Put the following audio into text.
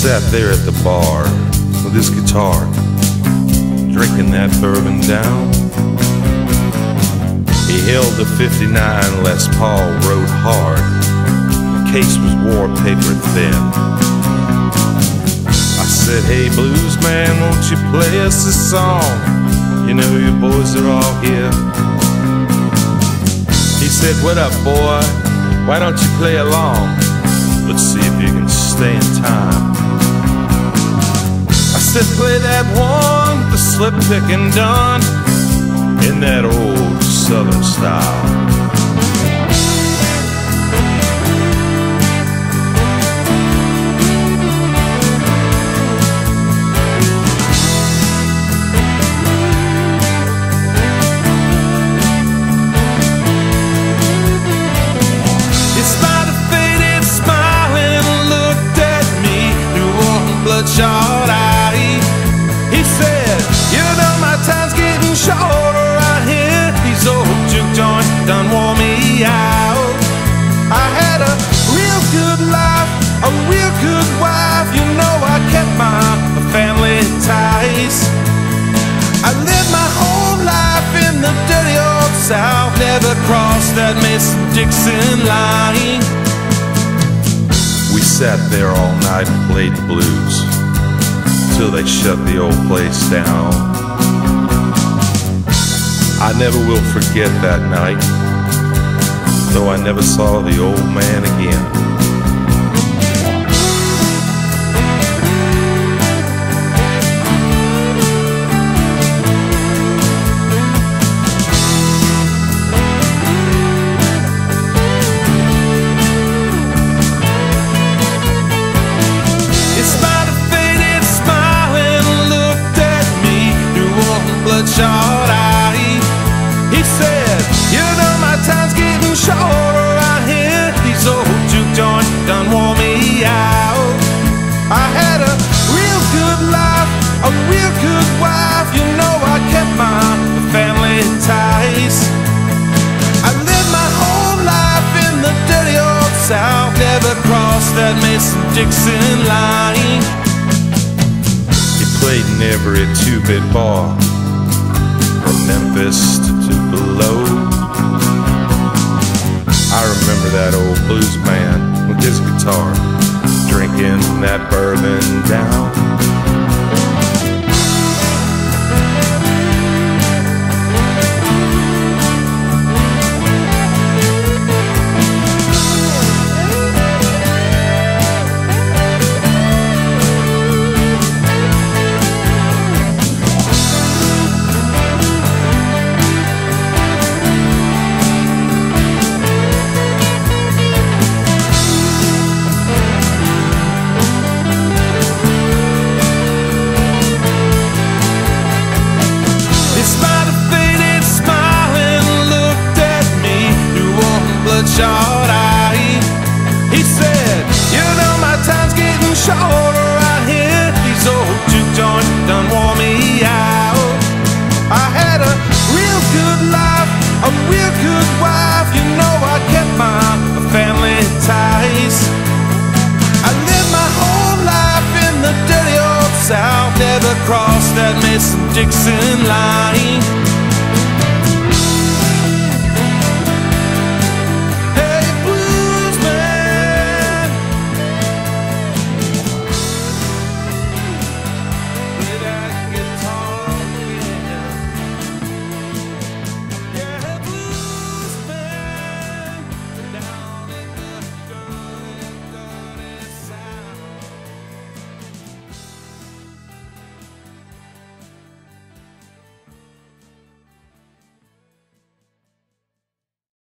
sat there at the bar with his guitar, drinking that bourbon down. He held the '59 Les Paul, rode hard. The case was wallpaper thin. I said, "Hey blues man, won't you play us a song? You know your boys are all here." He said, "What up, boy? Why don't you play along? Let's see if you can stay in time." I said, "Play that one, the slip picking done, in that old Southern style." He smiled a faded smile and looked at me through one bloodshot eye. He said, "You know my time's getting shorter. These old juke joints done wore me out. I had a real good life, a real good wife. You know I kept my family ties. I lived my whole life in the dirty old South, never crossed that Mason-Dixon line." We sat there all night and played the blues till they shut the old place down. I never will forget that night, though I never saw the old man again. He smiled a faded smile and looked at me through one bloodshot eye. He said, "You know my time's getting shorter. I hear these old juke joints done wore me out. I had a real good life, a real good wife. You know I kept my family ties. I lived my whole life in the dirty old South, never crossed that Mason-Dixon line." He played in every two-bit bar, from Memphis to below. I remember that old blues man with his guitar, drinking that bourbon down. Bloodshot eye. He said, "You know my time's getting shorter. I hear these old juke joints done wore me out. I had a real good life, a real good wife. You know I kept my family ties. I lived my whole life in the dirty old South, never crossed that Mason-Dixon line."